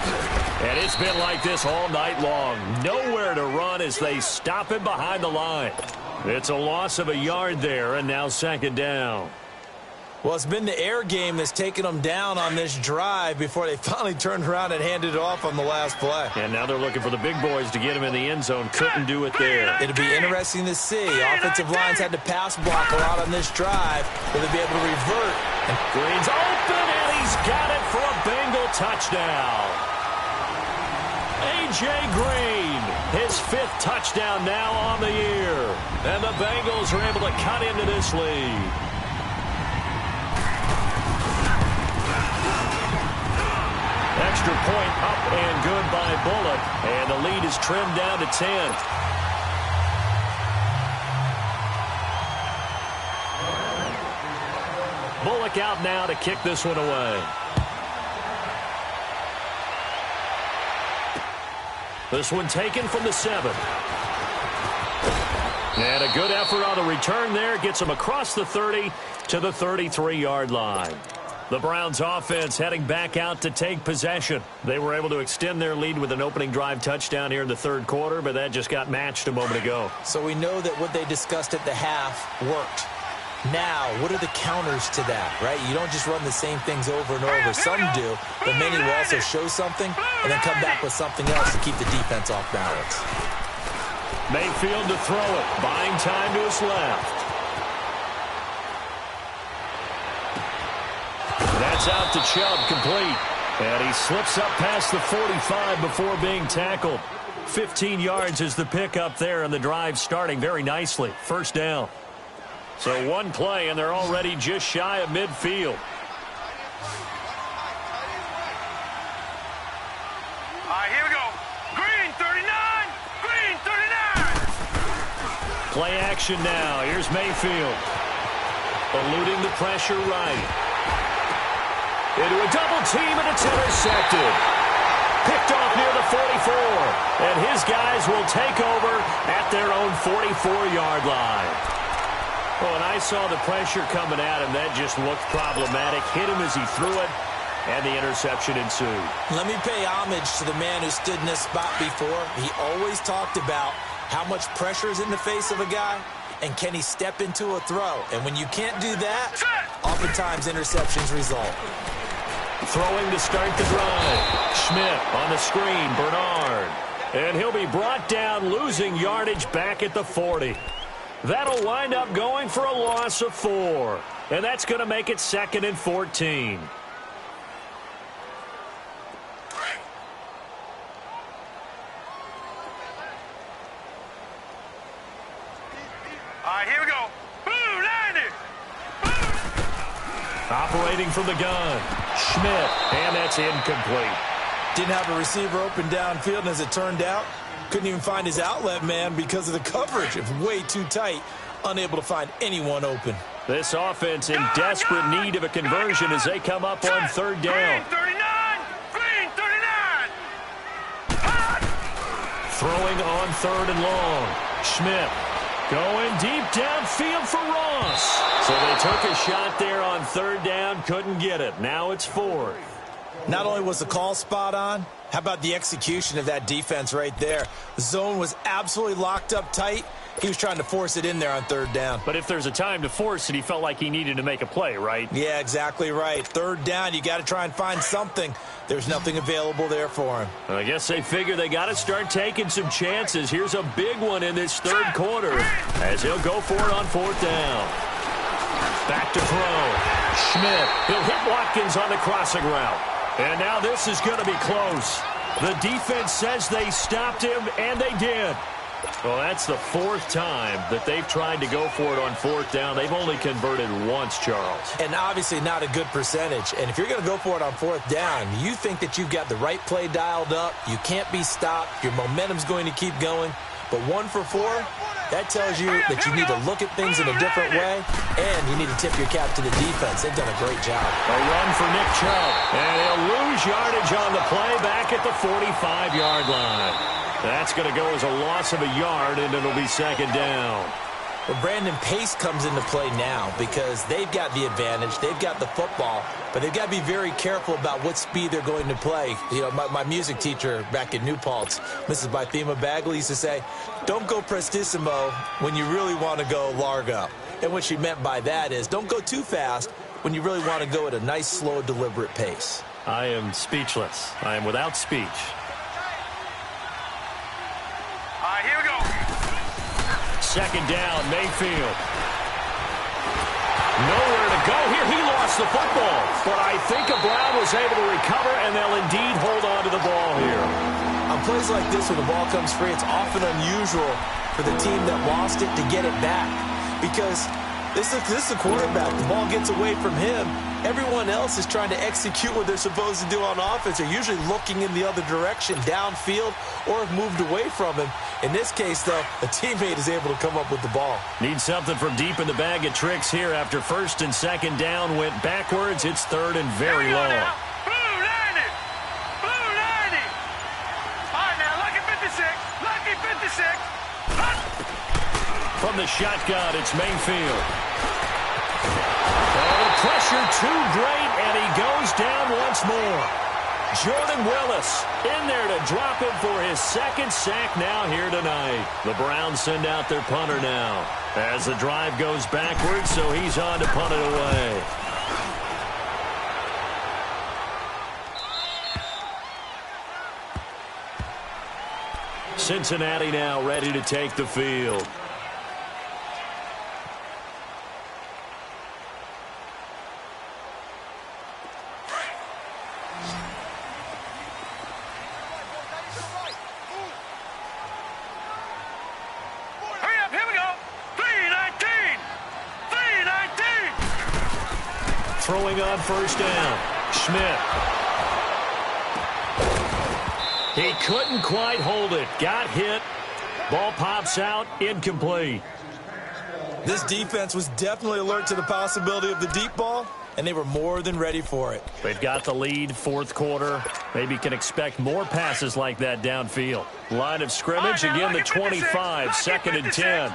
And it's been like this all night long. Nowhere to run as they stop him behind the line. It's a loss of a yard there, and now 2nd down. Well, it's been the air game that's taken them down on this drive before they finally turned around and handed it off on the last play. And now they're looking for the big boys to get him in the end zone. Couldn't do it there. It'll be interesting to see. Offensive lines had to pass block a lot on this drive. Will they be able to revert? And Green's open, and he's got it for a Bengal touchdown. A.J. Green, his 5th touchdown now on the year. And the Bengals are able to cut into this lead. Extra point up and good by Bullock. And the lead is trimmed down to 10. Bullock out now to kick this one away. This one taken from the 7. And a good effort on the return there. Gets him across the 30 to the 33-yard line. The Browns offense heading back out to take possession. They were able to extend their lead with an opening drive touchdown here in the 3rd quarter, but that just got matched a moment ago. So we know that what they discussed at the half worked. Now, what are the counters to that, right? You don't just run the same things over and over. Some do, but many will also show something and then come back with something else to keep the defense off balance. Mayfield to throw it, buying time to his left. That's out to Chubb, complete. And he slips up past the 45 before being tackled. 15 yards is the pickup there, and the drive starting very nicely. 1st down. So one play, and they're already just shy of midfield. All right, here we go. Green, 39. Green, 39. Play action now. Here's Mayfield. Eluding the pressure right. Into a double team, and it's intercepted. Picked off near the 44. And his guys will take over at their own 44-yard line. Well, when I saw the pressure coming at him, that just looked problematic. Hit him as he threw it, and the interception ensued. Let me pay homage to the man who stood in this spot before. He always talked about how much pressure is in the face of a guy, and can he step into a throw. And when you can't do that, oftentimes interceptions result. Throwing to start the drive. Schmidt on the screen, Bernard. And he'll be brought down, losing yardage back at the 40. That'll wind up going for a loss of 4. And that's going to make it 2nd and 14. All right, here we go. Boom, landed. Operating from the gun. Schmidt, and that's incomplete. Didn't have a receiver open downfield, and as it turned out, couldn't even find his outlet man because of the coverage. It's way too tight, unable to find anyone open. This offense in desperate need of a conversion as they come up on 3rd down. Green, 39. Green, 39. Throwing on 3rd and long. Schmidt going deep downfield for Ross. So they took a shot there on 3rd down, couldn't get it. Now it's 4th. Not only was the call spot on, how about the execution of that defense right there? The zone was absolutely locked up tight. He was trying to force it in there on 3rd down. But if there's a time to force it, he felt like he needed to make a play, right? Yeah, exactly right. 3rd down, you got to try and find something. There's nothing available there for him. I guess they figure they got to start taking some chances. Here's a big one in this 3rd quarter as he'll go for it on 4th down. Back to throw. Schmidt. He'll hit Watkins on the crossing route. And now this is going to be close. The defense says they stopped him, and they did. Well, that's the 4th time that they've tried to go for it on 4th down. They've only converted once, Charles. And obviously not a good percentage. And if you're going to go for it on 4th down, you think that you've got the right play dialed up. You can't be stopped. Your momentum's going to keep going. But 1 for 4, That tells you that you need to look at things in a different way, and you need to tip your cap to the defense. They've done a great job. A run for Nick Chubb, and he'll lose yardage on the play back at the 45-yard line. That's going to go as a loss of a yard, and it'll be second down. Well, Brandon, pace comes into play now because they've got the advantage. They've got the football, but they've got to be very careful about what speed they're going to play. You know, my music teacher back in New Paltz, Mrs. Bythema Bagley, used to say, don't go prestissimo when you really want to go largo. And what she meant by that is don't go too fast when you really want to go at a nice, slow, deliberate pace. I am speechless. I am without speech. All right, here we go. Second down, Mayfield. Nowhere to go here. He lost the football. But I think Brown was able to recover, and they'll indeed hold on to the ball here. On plays like this, when the ball comes free, it's often unusual for the team that lost it to get it back. Because this is the quarterback. The ball gets away from him. Everyone else is trying to execute what they're supposed to do on offense. They're usually looking in the other direction, downfield, or have moved away from him. In this case, though, a teammate is able to come up with the ball. Need something from deep in the bag of tricks here after first and second down went backwards. It's third and very long. Blue 90. Blue 90. All right, now, lucky 56. Lucky 56. From the shotgun, it's Mayfield. Oh, the pressure too great, and he goes down once more. Jordan Willis in there to drop him for his second sack now here tonight. The Browns send out their punter now as the drive goes backwards, so he's on to punt it away. Cincinnati now ready to take the field. Throwing on first down, Schmidt. He couldn't quite hold it. Got hit. Ball pops out, incomplete. This defense was definitely alert to the possibility of the deep ball, and they were more than ready for it. They've got the lead, fourth quarter. Maybe can expect more passes like that downfield. Line of scrimmage, again the 25, second and 10.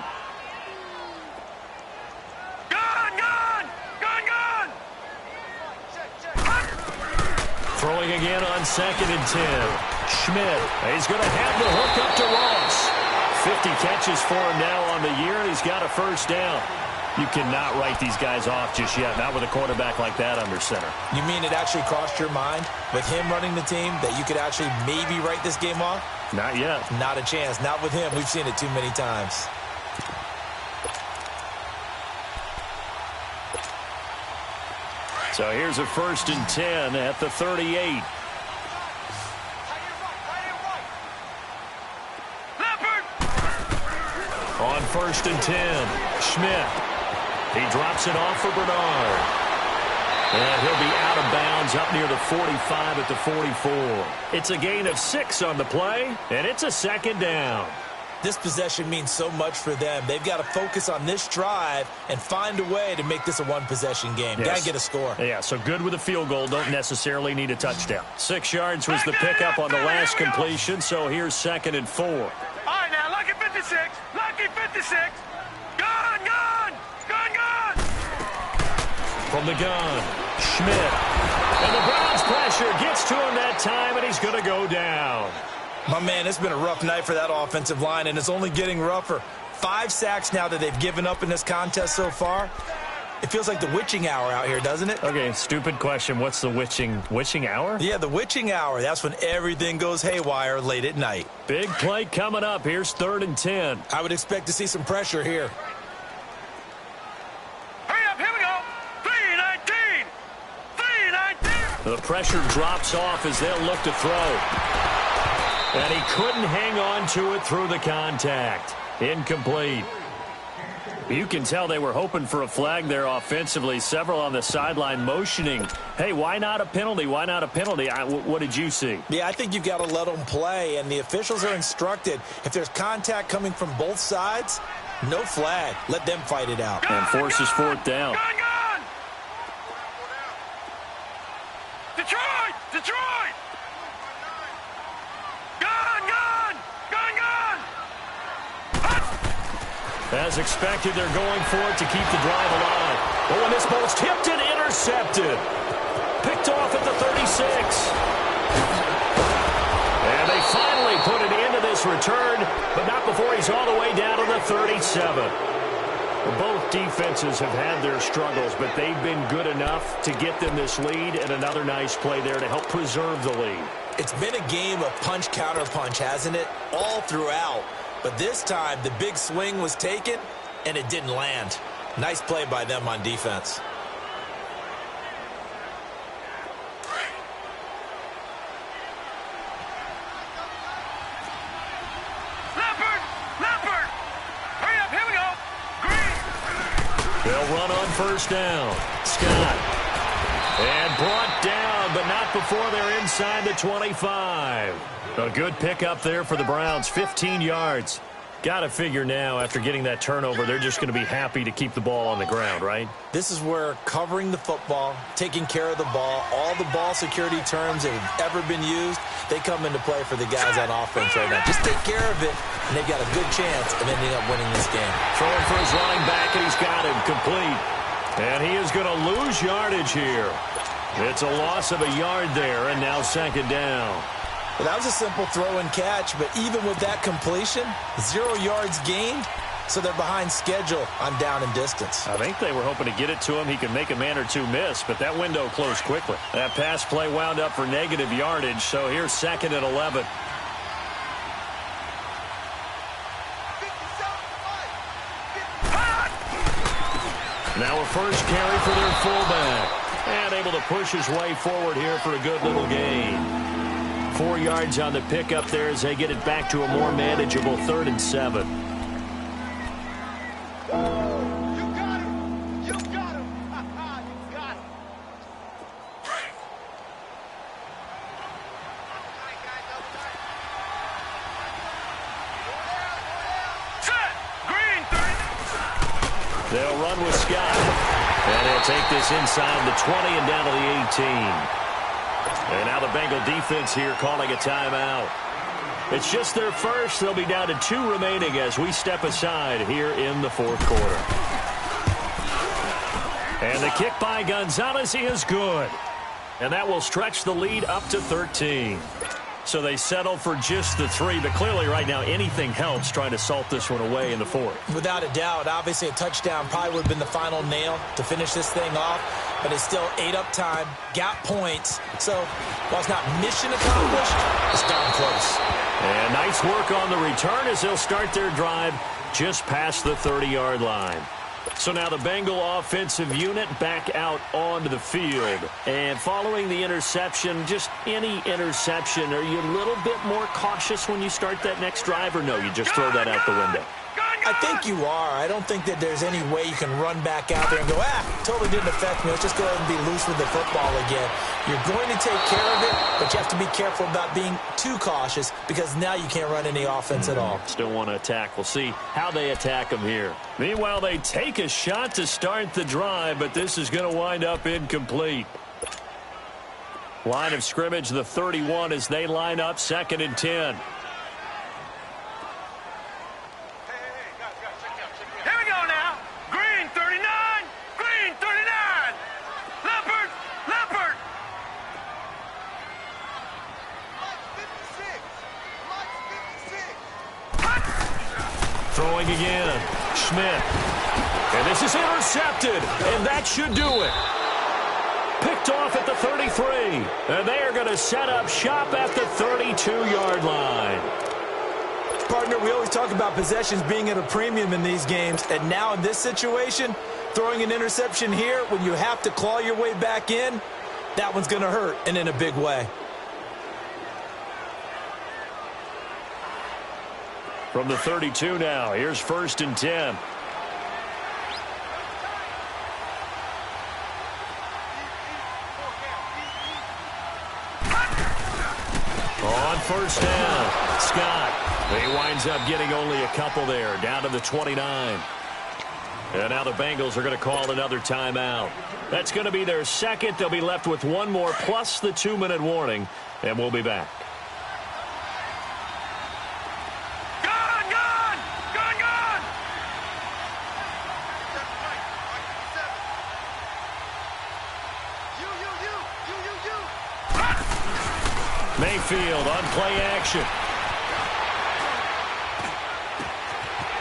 Throwing again on second and 10. Schmidt, he's going to have the hook up to Ross. 50 catches for him now on the year. He's got a first down. You cannot write these guys off just yet, not with a quarterback like that under center. You mean it actually crossed your mind with him running the team that you could actually maybe write this game off? Not yet. Not a chance. Not with him. We've seen it too many times. So here's a first and 10 at the 38. On first and 10, Schmidt. He drops it off for Bernard. And he'll be out of bounds up near the 45 at the 44. It's a gain of 6 on the play, and it's a second down. This possession means so much for them. They've got to focus on this drive and find a way to make this a one-possession game. Yes. Got to get a score. Yeah, so good with a field goal. Don't necessarily need a touchdown. 6 yards was the pickup on the last completion, so here's second and 4. All right, now, lucky 56. Lucky 56. Gun, gun. Gun, gun. From the gun, Schmidt. And the Browns pressure gets to him that time, and he's going to go down. My man, it's been a rough night for that offensive line, and it's only getting rougher. 5 sacks now that they've given up in this contest so far. It feels like the witching hour out here, doesn't it? Okay, stupid question. What's the witching hour? Yeah, the witching hour. That's when everything goes haywire late at night. Big play coming up. Here's third and 10. I would expect to see some pressure here. Hurry up, here we go. 319. 319. The pressure drops off as they'll look to throw. And he couldn't hang on to it through the contact. Incomplete. You can tell they were hoping for a flag there offensively. Several on the sideline motioning, hey, why not a penalty? Why not a penalty? What did you see? Yeah, I think you've got to let them play, and the officials are instructed, if there's contact coming from both sides, no flag. Let them fight it out. And forces fourth down. Gun! Detroit! Detroit! Gun! As expected, they're going for it to keep the drive alive. Oh, and this ball's tipped and intercepted. Picked off at the 36. And they finally put an end to this return, but not before he's all the way down to the 37. Both defenses have had their struggles, but they've been good enough to get them this lead, and another nice play there to help preserve the lead. It's been a game of punch-counter-punch, hasn't it? All throughout. But this time, the big swing was taken, and it didn't land. Nice play by them on defense. Leopard! Hurry up, here we go! Green! They'll run on first down. Scott. And brought down, but not before they're inside the 25. A good pickup there for the Browns, 15 yards. Got to figure now, after getting that turnover, they're just going to be happy to keep the ball on the ground, right? This is where covering the football, taking care of the ball, all the ball security terms that have ever been used, they come into play for the guys on offense right now. Just take care of it, and they've got a good chance of ending up winning this game. Throwing for his running back, and he's got him complete. And he is going to lose yardage here. It's a loss of a yard there, and now second down. Well, that was a simple throw and catch, but even with that completion, 0 yards gained, so they're behind schedule on down and distance. I think they were hoping to get it to him. He could make a man or two miss, but that window closed quickly. That pass play wound up for negative yardage, so here's second and 11. Now a first carry for their fullback. And able to push his way forward here for a good little gain. 4 yards on the pickup there as they get it back to a more manageable 3rd and 7. You got him! You got him! You got him! Set! Green 30! They'll run with Scott. And he'll take this inside the 20 and down to the 18. And now the Bengal defense here calling a timeout. It's just their first. They'll be down to 2 remaining as we step aside here in the 4th quarter. And the kick by Gonzalez is good. And that will stretch the lead up to 13. So they settle for just the 3, but clearly right now anything helps trying to salt this one away in the 4th. Without a doubt, obviously a touchdown probably would have been the final nail to finish this thing off, but it's still ate up time, got points, so while it's not mission accomplished, it's darn close. And nice work on the return as they'll start their drive just past the 30-yard line. So now the Bengal offensive unit back out onto the field. And following the interception, just any interception, are you a little bit more cautious when you start that next drive, or no, you just throw that out the window? I think you are. I don't think that there's any way you can run back out there and go, totally didn't affect me. Let's just go ahead and be loose with the football again. You're going to take care of it, but you have to be careful about being too cautious because now you can't run any offense at all. Still want to attack. We'll see how they attack them here. Meanwhile, they take a shot to start the drive, but this is going to wind up incomplete. Line of scrimmage, the 31 as they line up 2nd and 10. Here we go now. Green 39. Green 39. Leopard. Throwing again. Schmidt. And this is intercepted. And that should do it. Picked off at the 33. And they are going to set up shop at the 32-yard line. Partner, we always talk about possessions being at a premium in these games, and now in this situation, throwing an interception here when you have to claw your way back in, that one's going to hurt, and in a big way. From the 32 now, here's 1st and 10. On first down, Scott. He winds up getting only a couple there, down to the 29. And now the Bengals are going to call another timeout. That's going to be their second. They'll be left with one more plus the 2-minute warning, and we'll be back. Mayfield on play action.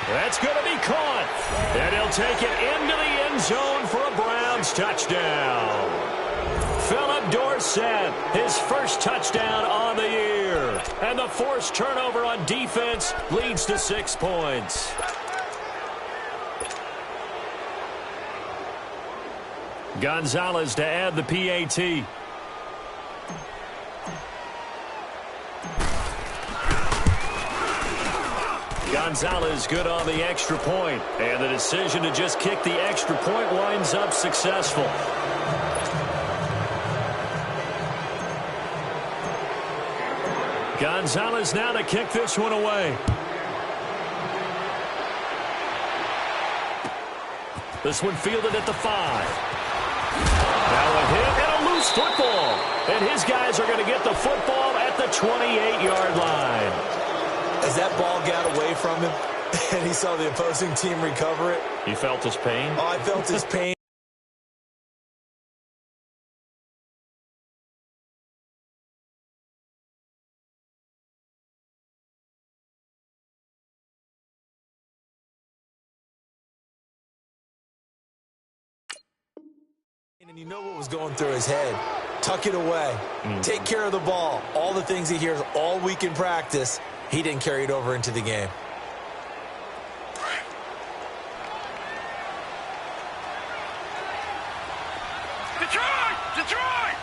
That's going to be caught. And he'll take it into the end zone for a Browns touchdown. Philip Dorsett, his first touchdown on the year. And the forced turnover on defense leads to 6 points. Gonzalez to add the PAT. Gonzalez good on the extra point, and the decision to just kick the extra point winds up successful. Gonzalez now to kick this one away. This one fielded at the 5. Now a hit and a loose football, and his guys are going to get the football at the 28-yard line. As that ball got away from him and he saw the opposing team recover it. You felt his pain? Oh, I felt his pain. And you know what was going through his head. Tuck it away. Take care of the ball. All the things he hears all week in practice. He didn't carry it over into the game. Detroit! Detroit!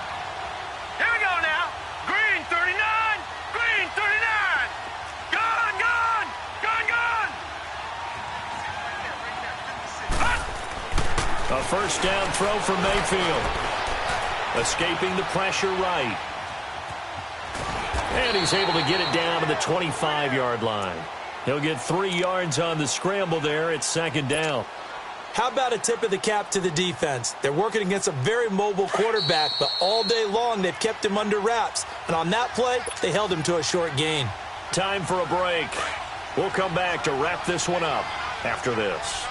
Here we go now. Green 39. Green 39. Gun, gun. Gun, gun. A first down throw for Mayfield. Escaping the pressure right. And he's able to get it down to the 25-yard line. He'll get 3 yards on the scramble there. It's second down. How about a tip of the cap to the defense? They're working against a very mobile quarterback, but all day long they've kept him under wraps. And on that play, they held him to a short gain. Time for a break. We'll come back to wrap this one up after this.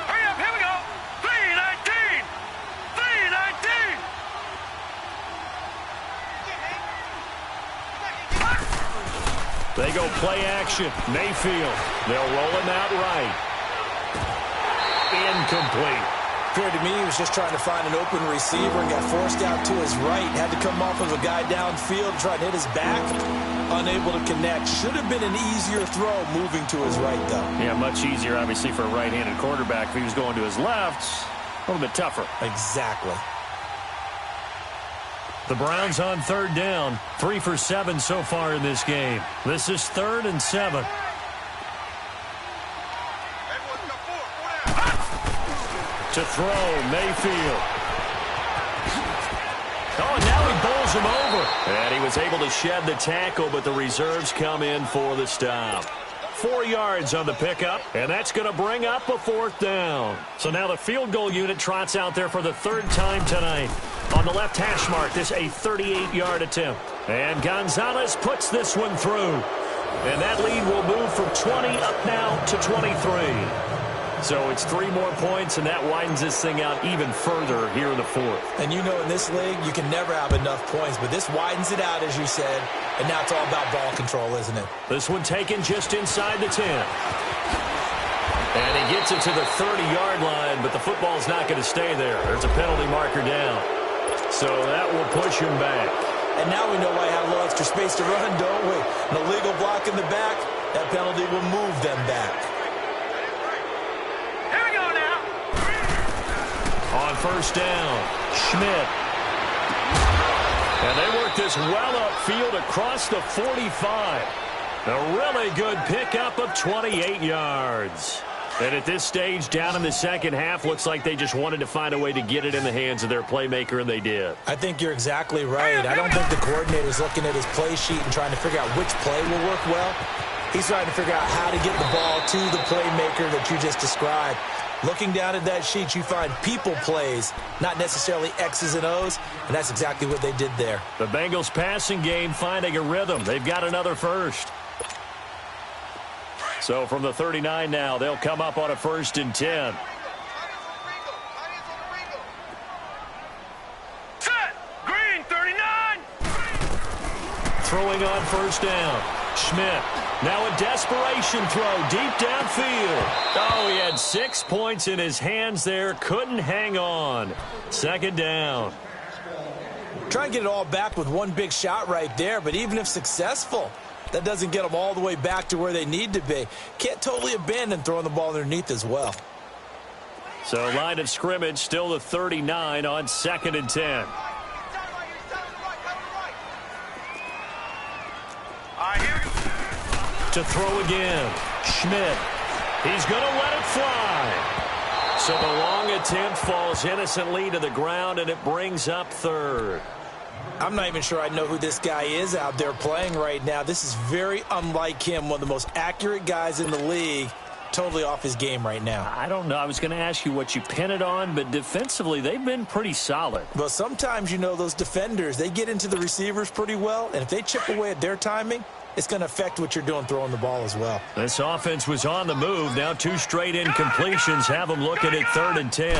Hurry up, here we go. 3:19. 3:19. They go play action. Mayfield. They'll roll him out right. Incomplete. Appeared to me he was just trying to find an open receiver and got forced out to his right. Had to come off of a guy downfield, try to hit his back. Unable to connect. Should have been an easier throw moving to his right, though. Yeah, much easier, obviously, for a right-handed quarterback. If he was going to his left, a little bit tougher. Exactly. The Browns on third down. 3 for 7 so far in this game. This is 3rd and 7. To throw, Mayfield. Oh, and now he bowls him over. And he was able to shed the tackle, but the reserves come in for the stop. 4 yards on the pickup, and that's going to bring up a 4th down. So now the field goal unit trots out there for the 3rd time tonight. On the left hash mark, this a 38-yard attempt. And Gonzalez puts this one through. And that lead will move from 20 up now to 23. So it's 3 more points, and that widens this thing out even further here in the 4th. And you know in this league, you can never have enough points, but this widens it out, as you said, and now it's all about ball control, isn't it? This one taken just inside the 10. And he gets it to the 30-yard line, but the football's not going to stay there. There's a penalty marker down. So that will push him back. And now we know why I have a little extra space to run, don't we? An illegal block in the back, that penalty will move them back. Here we go now. On first down, Schmidt. And they work this well upfield across the 45. A really good pickup of 28 yards. And at this stage, down in the second half, looks like they just wanted to find a way to get it in the hands of their playmaker, and they did. I think you're exactly right. I don't think the coordinator's looking at his play sheet and trying to figure out which play will work well. He's trying to figure out how to get the ball to the playmaker that you just described. Looking down at that sheet, you find people plays, not necessarily X's and O's, and that's exactly what they did there. The Bengals passing game finding a rhythm. They've got another first. So from the 39 now, they'll come up on a 1st and 10. Set! Green, 39! Throwing on 1st down. Schmidt. Now a desperation throw deep downfield. Oh, he had 6 points in his hands there. Couldn't hang on. 2nd down. Try and get it all back with one big shot right there, but even if successful, that doesn't get them all the way back to where they need to be. Can't totally abandon throwing the ball underneath as well. So line of scrimmage still the 39 on 2nd and 10. To throw again. Schmidt. He's going to let it fly. So the long attempt falls innocently to the ground, and it brings up 3rd. I'm not even sure I know who this guy is out there playing right now. This is very unlike him, one of the most accurate guys in the league. Totally off his game right now. I don't know. I was going to ask you what you pin it on, but defensively, they've been pretty solid. Well, sometimes, those defenders, they get into the receivers pretty well, and if they chip away at their timing, it's going to affect what you're doing throwing the ball as well. This offense was on the move. Now 2 straight incompletions have them looking at 3rd and 10.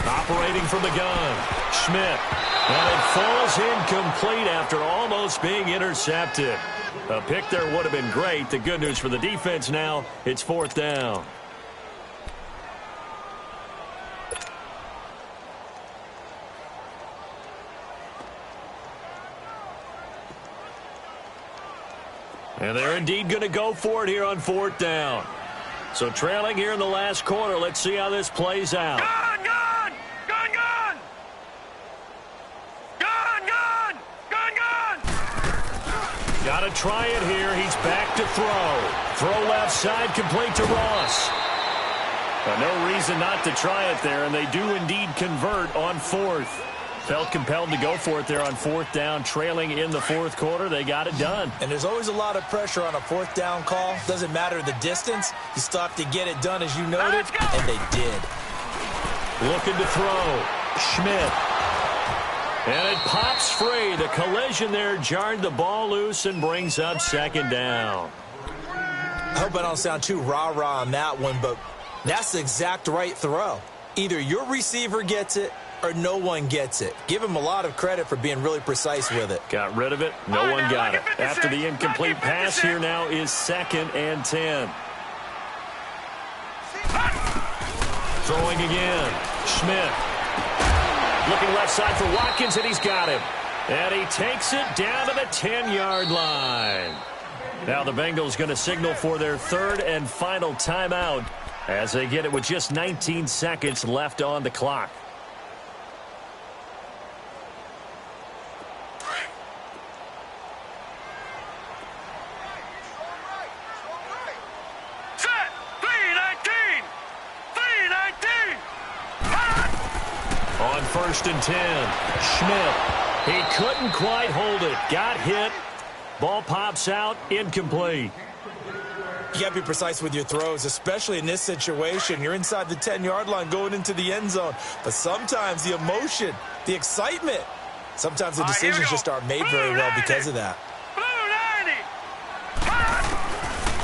Operating from the gun. Schmidt. And it falls incomplete after almost being intercepted. A pick there would have been great. The good news for the defense now, it's 4th down. And they're indeed going to go for it here on 4th down. So trailing here in the last quarter, let's see how this plays out. Gun, gun! Gun, gun! Gun, gun! Gun, gun! Got to try it here. He's back to throw. Throw left side, complete to Ross. No reason not to try it there, and they do indeed convert on 4th. Felt compelled to go for it there on 4th down, trailing in the 4th quarter. They got it done. And there's always a lot of pressure on a 4th down call. Doesn't matter the distance. You still have to get it done, as you noted, and they did. Looking to throw. Schmidt. And it pops free. The collision there jarred the ball loose and brings up 2nd down. I hope I don't sound too rah-rah on that one, but that's the exact right throw. Either your receiver gets it or no one gets it. Give him a lot of credit for being really precise with it. Got rid of it. No one got it. After the incomplete pass, here now is 2nd and 10. Throwing again. Schmidt. Looking left side for Watkins, and he's got him. And he takes it down to the 10-yard line. Now the Bengals going to signal for their 3rd and final timeout as they get it with just 19 seconds left on the clock. Set! 319! 319! On 1st and 10, Schmidt. He couldn't quite hold it. Got hit. Ball pops out. Incomplete. You got to be precise with your throws, especially in this situation. You're inside the 10-yard line going into the end zone. But sometimes the emotion, the excitement, sometimes the decisions just aren't made very well because of that.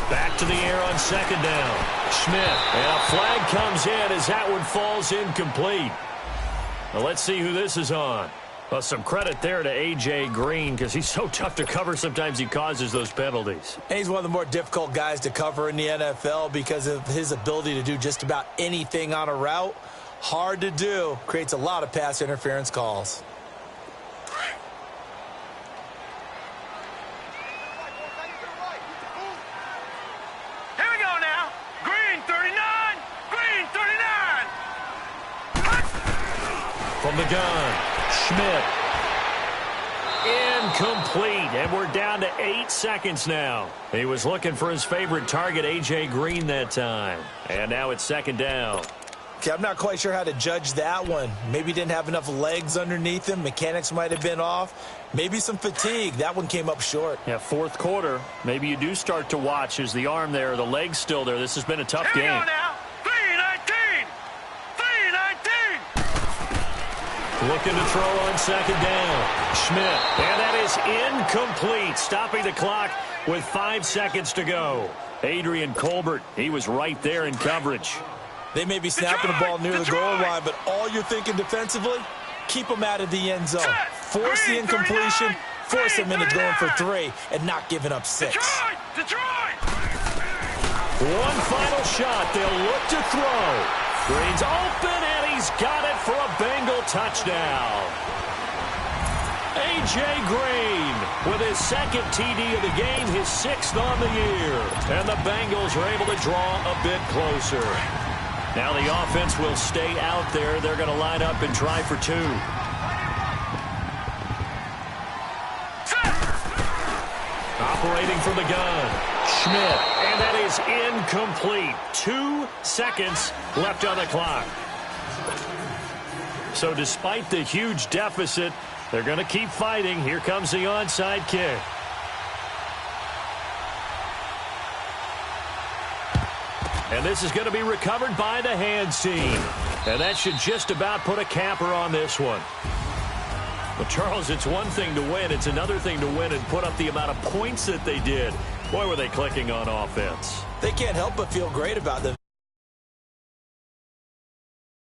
Back to the air on 2nd down. Schmidt. And a flag comes in as that one falls incomplete. Well, let's see who this is on. Well, some credit there to A.J. Green because he's so tough to cover. Sometimes he causes those penalties. And he's one of the more difficult guys to cover in the NFL because of his ability to do just about anything on a route. Hard to do. Creates a lot of pass interference calls. Here we go now. Green 39. Green 39. From the gun. Schmidt. Incomplete. And we're down to 8 seconds now. He was looking for his favorite target, A.J. Green, that time. And now it's second down. Okay, I'm not quite sure how to judge that one. Maybe didn't have enough legs underneath him. Mechanics might have been off. Maybe some fatigue. That one came up short. Yeah, fourth quarter. Maybe you do start to watch as the arm there, the leg's still there. This has been a tough Here we game. go now. 3-19. 3-19. Looking to throw on second down. Schmidt. And that is incomplete. Stopping the clock with 5 seconds to go. Adrian Colbert, he was right there in coverage. They may be snapping the ball near the goal line, but all you're thinking defensively, keep them out of the end zone. Force the incompletion, force them into going for 3, and not giving up 6. Detroit! One final shot. They'll look to throw. Green's open, and he's got it for a Bengal touchdown. A.J. Green with his second TD of the game, his 6th on the year. And the Bengals are able to draw a bit closer. Now the offense will stay out there. They're going to line up and try for 2. Operating from the gun. Schmidt. And that is incomplete. 2 seconds left on the clock. So despite the huge deficit, they're going to keep fighting. Here comes the onside kick. And this is going to be recovered by the hands team. And that should just about put a capper on this one. But, Charles, it's one thing to win. It's another thing to win and put up the amount of points that they did. Boy, were they clicking on offense. They can't help but feel great about them.